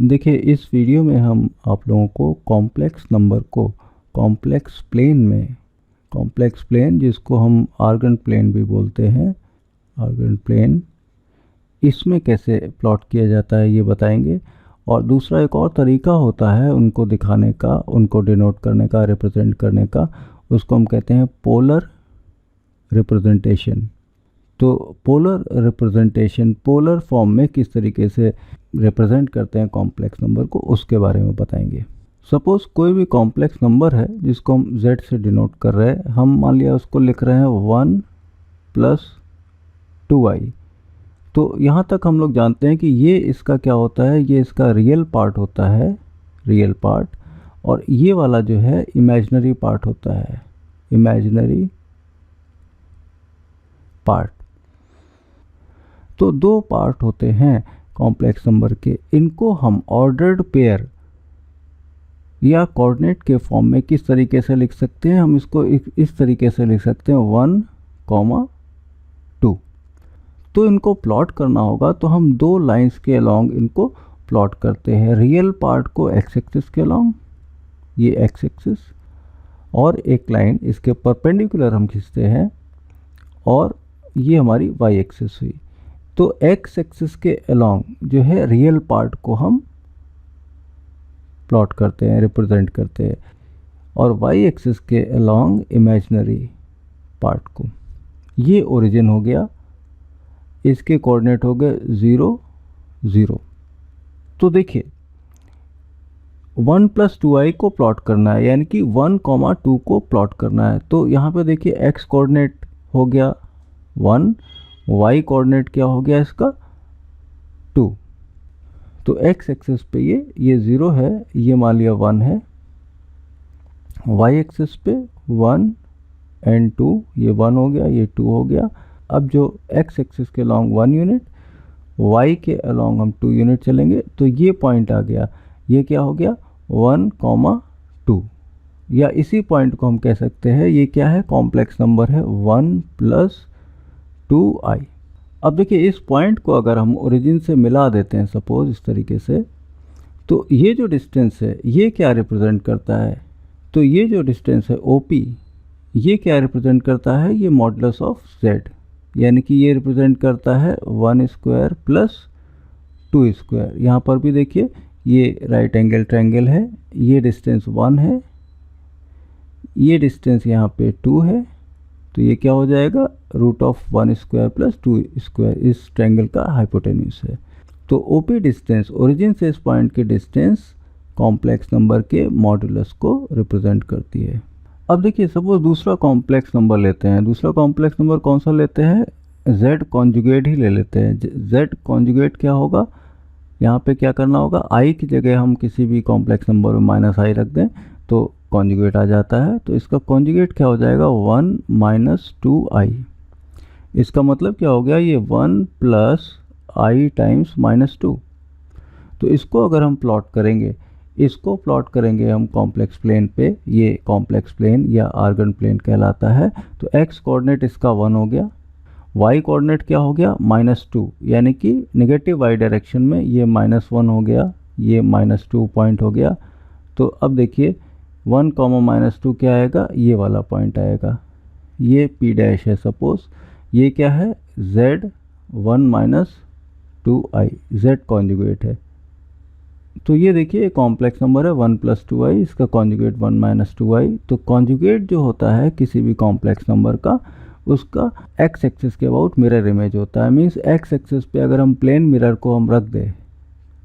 देखिए इस वीडियो में हम आप लोगों को कॉम्प्लेक्स नंबर को कॉम्प्लेक्स प्लेन में, कॉम्प्लेक्स प्लेन जिसको हम आर्गन प्लेन भी बोलते हैं, आर्गन प्लेन, इसमें कैसे प्लॉट किया जाता है ये बताएंगे। और दूसरा एक और तरीका होता है उनको दिखाने का, उनको डिनोट करने का, रिप्रेजेंट करने का, उसको हम कहते हैं पोलर रिप्रेजेंटेशन। तो पोलर रिप्रेजेंटेशन, पोलर फॉर्म में किस तरीके से रिप्रेजेंट करते हैं कॉम्प्लेक्स नंबर को, उसके बारे में बताएंगे। सपोज कोई भी कॉम्प्लेक्स नंबर है जिसको हम z से डिनोट कर रहे हैं, हम मान लिया उसको लिख रहे हैं 1 + 2i। तो यहाँ तक हम लोग जानते हैं कि ये इसका क्या होता है, ये इसका रियल पार्ट होता है, रियल पार्ट, और ये वाला जो है इमेजिनरी पार्ट होता है, इमेजिनरी पार्ट। तो दो पार्ट होते हैं कॉम्प्लेक्स नंबर के, इनको हम ऑर्डर्ड पेयर या कोऑर्डिनेट के फॉर्म में किस तरीके से लिख सकते हैं, हम इसको इस तरीके से लिख सकते हैं 1, 2। तो इनको प्लॉट करना होगा तो हम दो लाइंस के अलोंग इनको प्लॉट करते हैं। रियल पार्ट को एक्स एक्सिस के अलोंग, ये एक्स एक्सिस, और एक लाइन इसके परपेंडिकुलर हम खींचते हैं, और ये हमारी वाई एक्सिस हुई। तो एक्स एक्सिस के अलोंग जो है रियल पार्ट को हम प्लॉट करते हैं, रिप्रेजेंट करते हैं, और वाई एक्सिस के अलोंग इमेजिनरी पार्ट को। ये ओरिजिन हो गया, इसके कोऑर्डिनेट हो गए 0, 0। तो देखिए 1 + 2i को प्लॉट करना है, यानी कि 1, 2 को प्लॉट करना है। तो यहाँ पे देखिए एक्स कोऑर्डिनेट हो गया 1, वाई कोऑर्डिनेट क्या हो गया इसका 2। तो एक्स एक्सिस पे ये 0 है, ये मान लिया 1 है। वाई एक्सिस पे 1 और 2, ये 1 हो गया, ये 2 हो गया। अब जो एक्स एक्सिस के अलोंग 1 यूनिट, वाई के अलोंग हम 2 यूनिट चलेंगे, तो ये पॉइंट आ गया, ये क्या हो गया 1, 2। या इसी पॉइंट को हम कह सकते हैं ये क्या है, कॉम्प्लेक्स नंबर है 1 + 2i। अब देखिए इस पॉइंट को अगर हम ओरिजिन से मिला देते हैं सपोज इस तरीके से, तो ये जो डिस्टेंस है ये क्या रिप्रेजेंट करता है, तो ये जो डिस्टेंस है OP, ये क्या रिप्रेजेंट करता है, ये मॉडुलस ऑफ z, यानी कि ये रिप्रेजेंट करता है 1² + 2²। यहाँ पर भी देखिए ये राइट एंगल ट्रायंगल है, ये डिस्टेंस 1 है, ये डिस्टेंस यहाँ पे 2 है, तो ये क्या हो जाएगा √1² + 2², इस ट्रायंगल का हाइपोटेन्यूज है। तो OP डिस्टेंस, ओरिजिन से इस पॉइंट की डिस्टेंस कॉम्प्लेक्स नंबर के मॉडुलस को रिप्रेजेंट करती है। अब देखिए सपोज दूसरा कॉम्प्लेक्स नंबर लेते हैं, दूसरा कॉम्प्लेक्स नंबर कौन सा लेते हैं, z कॉन्जुगेट ही ले लेते हैं। z कॉन्जुगेट क्या होगा, यहाँ पे क्या करना होगा, i की जगह हम किसी भी कॉम्प्लेक्स नंबर में -i रख दें तो कॉन्जुगेट आ जाता है। तो इसका कॉन्जुगेट क्या हो जाएगा 1 - 2i। इसका मतलब क्या हो गया, ये 1 + i × -2। तो इसको अगर हम प्लॉट करेंगे, इसको प्लॉट करेंगे हम कॉम्प्लेक्स प्लेन पे, ये कॉम्प्लेक्स प्लेन या आर्गन प्लेन कहलाता है। तो x कोऑर्डिनेट इसका 1 हो गया, y कोऑर्डिनेट क्या हो गया -2, यानी कि नेगेटिव y डायरेक्शन में ये -1 हो गया, ये -2 पॉइंट हो गया। तो अब देखिए 1, -2 क्या आएगा, ये वाला पॉइंट आएगा, ये P' है सपोज, ये क्या है z 1 - 2i, z कॉन्जुगेट है। तो ये देखिए कॉम्प्लेक्स नंबर है 1 + 2i, इसका कॉन्जुगेट 1 - 2i। तो कॉन्जुगेट जो होता है किसी भी कॉम्प्लेक्स नंबर का, उसका एक्स एक्सिस के अबाउट मिरर इमेज होता है। मीन्स एक्स एक्सिस पे अगर हम प्लेन मिरर को हम रख दें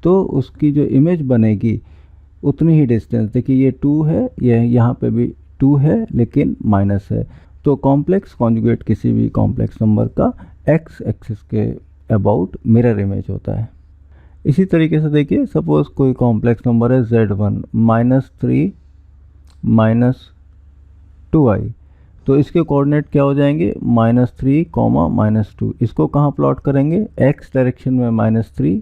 तो उसकी जो इमेज बनेगी उतनी ही डिस्टेंस, देखिए ये 2 है, ये यहाँ पे भी 2 है लेकिन माइनस है। तो कॉम्प्लेक्स कॉन्जुगेट किसी भी कॉम्प्लेक्स नंबर का एक्स एक्सिस के अबाउट मिरर इमेज होता है। इसी तरीके से देखिए सपोज कोई कॉम्प्लेक्स नंबर है z1 -3 - 2i, तो इसके कोऑर्डिनेट क्या हो जाएंगे -3, -2। इसको कहाँ प्लॉट करेंगे, x डायरेक्शन में -3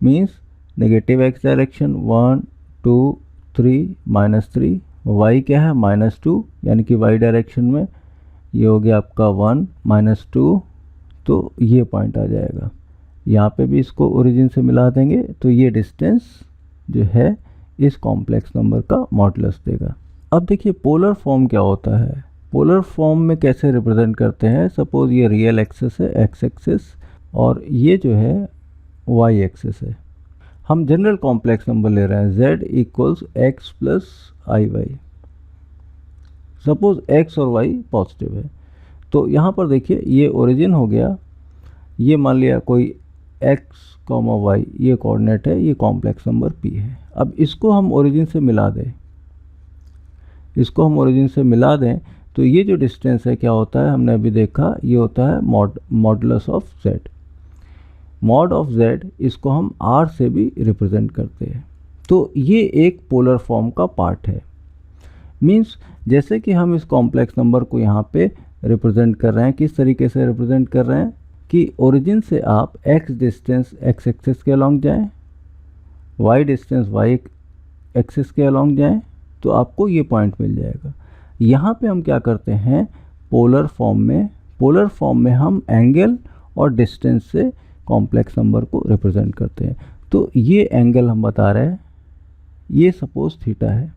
means negative x direction 1, 2, 3 -3, y क्या है -2, यानी कि y डायरेक्शन में ये हो गया आपका 1 - 2, तो ये पॉइंट आ जाएगा। यहाँ पे भी इसको ओरिजिन से मिला देंगे तो ये डिस्टेंस जो है इस कॉम्प्लेक्स नंबर का मॉडुलस देगा। अब देखिए पोलर फॉर्म क्या होता है। पोलर फॉर्म में कैसे रिप्रेजेंट करते हैं, सपोज ये रियल एक्सिस है एक्स एक्सिस और ये जो है वाई एक्सिस है। हम जनरल कॉम्प्लेक्स नंबर ले रहे हैं z इक्वल्स एक्स प्लस आई वाई। सपोज x और y पॉजिटिव है तो यहाँ पर देखिए ये ओरिजिन हो गया, ये मान लिया कोई x, y ये कोऑर्डिनेट है, ये कॉम्प्लेक्स नंबर p है। अब इसको हम ओरिजिन से मिला दें, इसको हम ओरिजिन से मिला दें तो ये जो डिस्टेंस है क्या होता है, हमने अभी देखा, ये होता है modulus of z। Mod of z इसको हम r से भी रिप्रेजेंट करते हैं। तो ये एक पोलर फॉर्म का पार्ट है। मीन्स जैसे कि हम इस कॉम्प्लेक्स नंबर को यहाँ पे रिप्रेजेंट कर रहे हैं, किस तरीके से रिप्रेजेंट कर रहे हैं कि ओरिजिन से आप x डिस्टेंस x एक्सिस के अलॉन्ग जाएं, y डिस्टेंस y एक्सिस के अलॉन्ग जाएं तो आपको ये पॉइंट मिल जाएगा। यहाँ पे हम क्या करते हैं, पोलर फॉर्म में हम एंगल और डिस्टेंस से कॉम्प्लेक्स नंबर को रिप्रेजेंट करते हैं। तो ये एंगल हम बता रहे हैं, ये सपोज थीटा है।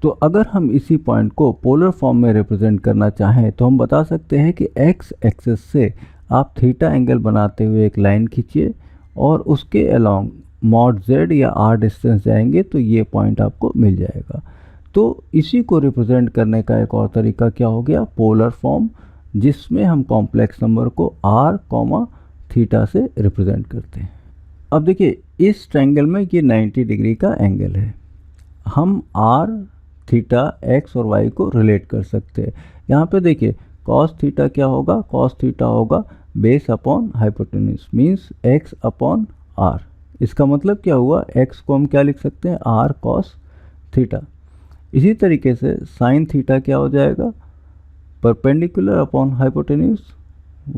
तो अगर हम इसी पॉइंट को पोलर फॉर्म में रिप्रेजेंट करना चाहें तो हम बता सकते हैं कि एक्स एक्सिस से आप थीटा एंगल बनाते हुए एक लाइन खींचिए और उसके अलोंग मॉड z या r डिस्टेंस जाएंगे तो ये पॉइंट आपको मिल जाएगा। तो इसी को रिप्रेजेंट करने का एक और तरीका क्या हो गया, पोलर फॉर्म, जिसमें हम कॉम्प्लेक्स नंबर को r, थीटा से रिप्रेजेंट करते हैं। अब देखिए इस ट्रायंगल में ये 90 डिग्री का एंगल है, हम r, थीटा, x और y को रिलेट कर सकते हैं। यहाँ पे देखिए cos थीटा क्या होगा, cos थीटा होगा base upon hypotenuse, means x upon r। इसका मतलब क्या हुआ, x को हम क्या लिख सकते हैं, r cos थीटा। इसी तरीके से साइन थीटा क्या हो जाएगा, perpendicular upon hypotenuse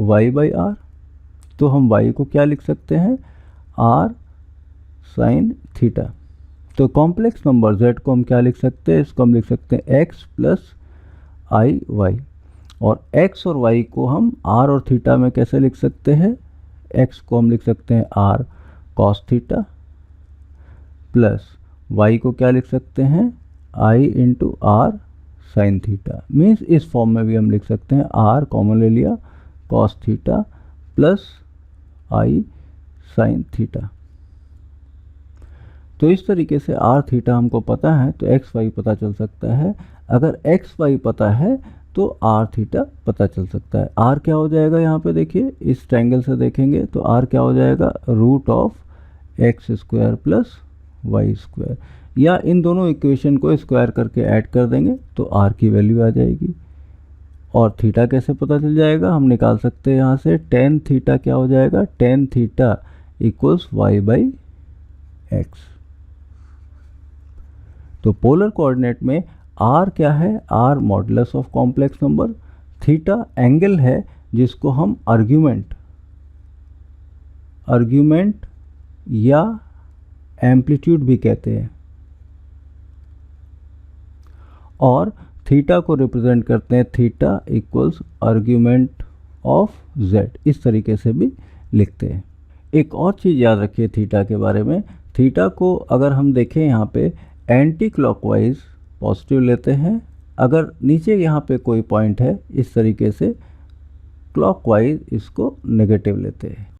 y by r। तो हम y को क्या लिख सकते हैं, r साइन थीटा। तो कॉम्प्लेक्स नंबर z को हम क्या लिख सकते हैं, इसको हम लिख सकते हैं x प्लस आई वाई। और x और y को हम r और थीटा में कैसे लिख सकते हैं, x को हम लिख सकते हैं r cos theta plus y को क्या लिख सकते हैं, i into r sine theta. Means इस फॉर्म में भी हम लिख सकते हैं r कॉमन ले लिया cos theta plus i sine theta. तो इस तरीके से r थीटा हमको पता है तो x y पता चल सकता है। अगर x y पता है तो r थीटा पता चल सकता है। r क्या हो जाएगा, यहाँ पे देखिए इस ट्रायंगल से देखेंगे तो r क्या हो जाएगा, root of x square plus y square, या इन दोनों इक्वेशन को स्क्वायर करके ऐड कर देंगे तो r की वैल्यू आ जाएगी। और थीटा कैसे पता चल जाएगा, हम निकाल सकते हैं यहाँ से टेन थीटा क्या हो जाएगा, tan theta equals y by x. तो पोलर कोऑर्डिनेट में r क्या है, r modulus of complex number, theta angle है जिसको हम आर्ग्यूमेंट या एम्पलीट्यूड भी कहते हैं, और थीटा को रिप्रेजेंट करते हैं theta equals argument of z, इस तरीके से भी लिखते हैं। एक और चीज़ याद रखिए थीटा के बारे में, थीटा को अगर हम देखें यहाँ पे एंटी क्लॉकवाइज पॉजिटिव लेते हैं, अगर नीचे यहाँ पे कोई पॉइंट है इस तरीके से क्लॉकवाइज इसको नेगेटिव लेते हैं।